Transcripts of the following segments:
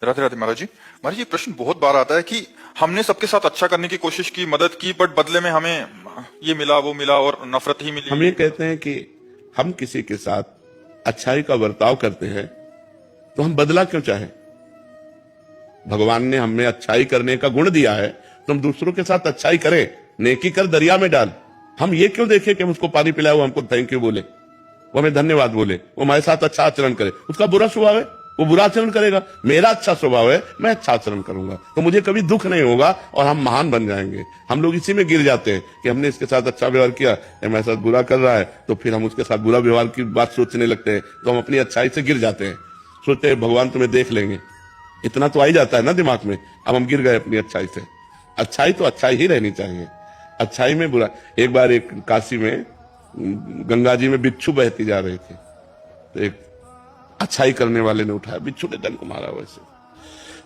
राधे राधे महाराज जी। महाराज जी, प्रश्न बहुत बार आता है कि हमने सबके साथ अच्छा करने की कोशिश की, मदद की, बट बदले में हमें ये मिला वो मिला और नफरत ही मिली। हम ये कहते हैं कि हम किसी के साथ अच्छाई का बर्ताव करते हैं तो हम बदला क्यों चाहें? भगवान ने हमें अच्छाई करने का गुण दिया है तो हम दूसरों के साथ अच्छाई करें। नेकी कर दरिया में डाल। हम ये क्यों देखें कि हम उसको पानी पिलाए, वो हमको थैंक यू बोले, वो हमें धन्यवाद बोले, वो हमारे साथ अच्छा आचरण करे। उसका बुरा स्वभाव है, वो बुरा आचरण करेगा। मेरा अच्छा स्वभाव है, मैं अच्छा आचरण करूंगा तो मुझे कभी दुख नहीं होगा और हम महान बन जाएंगे। हम लोग इसी में गिर जाते हैं कि हमने इसके साथ अच्छा व्यवहार किया, हमारे साथ बुरा कर रहा है, तो फिर हम उसके साथ बुरा व्यवहार की बात सोचने लगते हैं, तो हम अपनी अच्छाई से गिर जाते हैं। सोचते हैं भगवान तुम्हें देख लेंगे, इतना तो आ ही जाता है ना दिमाग में। अब हम गिर गए अपनी अच्छाई से। अच्छाई तो अच्छाई ही रहनी चाहिए, अच्छाई में बुरा। एक बार एक काशी में गंगा जी में बिच्छू बहती जा रही थी, तो एक अच्छाई करने वाले ने उठाया, बिच्छू ने डंक मारा, वैसे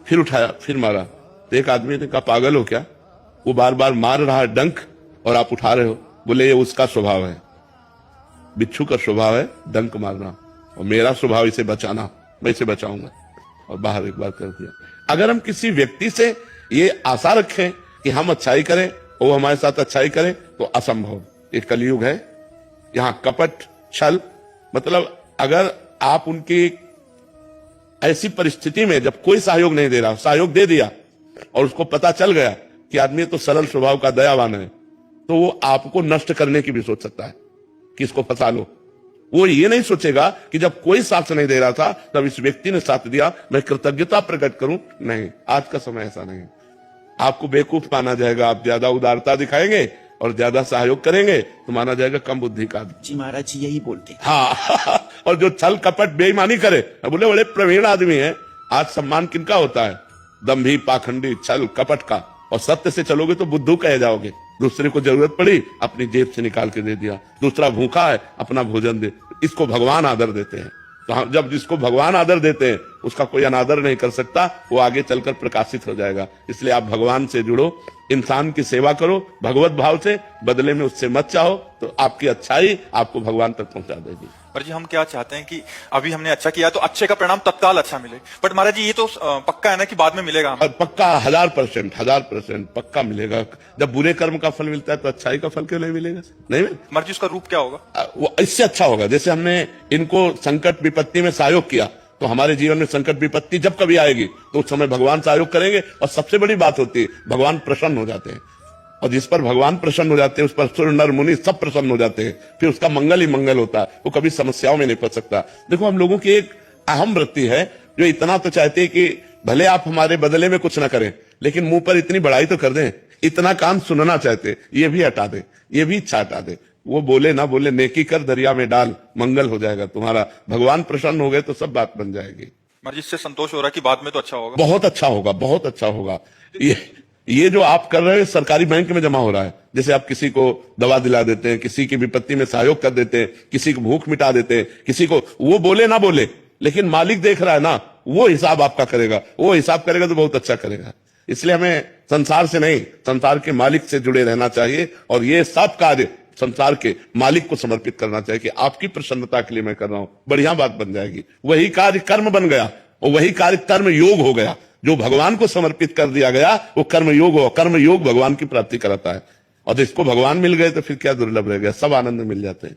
फिर उठाया, फिर मारा। तो एक आदमी ने कहा पागल हो क्या, वो बार बार मार रहा है डंक और आप उठा रहे हो? बोले ये उसका स्वभाव है, बिच्छू का स्वभाव है डंक मारना, और मेरा स्वभाव इसे बचाना, मैं इसे बचाऊंगा। और बाहर एक बार कर दिया। अगर हम किसी व्यक्ति से ये आशा रखें कि हम अच्छाई करें और वो हमारे साथ अच्छाई करें तो असंभव। ये कलयुग है, यहाँ कपट छल, मतलब अगर आप उनकी ऐसी परिस्थिति में जब कोई सहयोग नहीं दे रहा, सहयोग दे दिया और उसको पता चल गया कि आदमी तो सरल स्वभाव का दयावान है, तो वो आपको नष्ट करने की भी सोच सकता है कि इसको फंसा लो। वो ये नहीं सोचेगा कि जब कोई साथ नहीं दे रहा था तब इस व्यक्ति ने साथ दिया, मैं कृतज्ञता प्रकट करूं। नहीं, आज का समय ऐसा नहीं। आपको बेवकूफ माना जाएगा, आप ज्यादा उदारता दिखाएंगे और ज्यादा सहयोग करेंगे तो माना जाएगा कम बुद्धि का आदमी। जी महाराज जी यही बोलते हैं। हाँ और जो छल कपट बेईमानी करे, बोले बड़े प्रवीण आदमी है। आज सम्मान किनका होता है? दंभी, पाखंडी, छल कपट का। और सत्य से चलोगे तो बुद्धू कहे जाओगे। दूसरे को जरूरत पड़ी, अपनी जेब से निकाल के दे दिया। दूसरा भूखा है, अपना भोजन दे। इसको भगवान आदर देते हैं। तो हम जब जिसको भगवान आदर देते हैं उसका कोई अनादर नहीं कर सकता, वो आगे चलकर प्रकाशित हो जाएगा। इसलिए आप भगवान से जुड़ो, इंसान की सेवा करो भगवत भाव से, बदले में उससे मत चाहो, तो आपकी अच्छाई आपको भगवान तक पहुंचा देगी। पर जी हम क्या चाहते हैं कि अभी हमने अच्छा किया तो अच्छे का परिणाम तत्काल अच्छा मिले, बट महाराज जी ये तो पक्का है ना कि बाद में मिलेगा हमें? पक्का 1000% पक्का मिलेगा। जब बुरे कर्म का फल मिलता है तो अच्छाई का फल क्यों नहीं मिलेगा? नहीं महाराज जी उसका रूप क्या होगा? वो इससे अच्छा होगा। जैसे हमने इनको संकट विपत्ति में सहयोग किया, तो हमारे जीवन में संकट विपत्ति जब कभी आएगी तो उस समय भगवान सहयोग करेंगे। और सबसे बड़ी बात होती है, भगवान प्रसन्न हो जाते हैं, और जिस पर भगवान प्रसन्न हो जाते हैं उस पर सुर नर मुनि सब प्रसन्न हो जाते हैं। फिर उसका मंगल ही मंगल होता है, वो कभी समस्याओं में नहीं फंस सकता। देखो, हम लोगों की एक अहम वृत्ति है जो इतना तो चाहते हैं कि भले आप हमारे बदले में कुछ ना करें, लेकिन मुंह पर इतनी बड़ाई तो कर दें, इतना कान सुनना चाहते, ये भी हटा दे, ये भी इच्छा हटा दे। वो बोले ना बोले, नेकी कर दरिया में डाल, मंगल हो जाएगा तुम्हारा। भगवान प्रसन्न हो गए तो सब बात बन जाएगी। महाराज इससे संतोष हो रहा है कि बाद में तो अच्छा होगा? बहुत अच्छा होगा, बहुत अच्छा होगा। ये जो आप कर रहे हैं सरकारी बैंक में जमा हो रहा है। जैसे आप किसी को दवा दिला देते हैं, किसी की विपत्ति में सहयोग कर देते हैं, किसी को भूख मिटा देते हैं, किसी को, वो बोले ना बोले लेकिन मालिक देख रहा है ना, वो हिसाब आपका करेगा। वो हिसाब करेगा तो बहुत अच्छा करेगा। इसलिए हमें संसार से नहीं, संसार के मालिक से जुड़े रहना चाहिए, और ये सब कार्य संसार के मालिक को समर्पित करना चाहिए कि आपकी प्रसन्नता के लिए मैं कर रहा हूं, बढ़िया बात बन जाएगी। वही कार्य कर्म बन गया और वही कार्य कर्म योग हो गया। जो भगवान को समर्पित कर दिया गया वो कर्म योग हो। कर्म योग भगवान की प्राप्ति कराता है, और जिसको भगवान मिल गए तो फिर क्या दुर्लभ रह गया, सब आनंद मिल जाते हैं।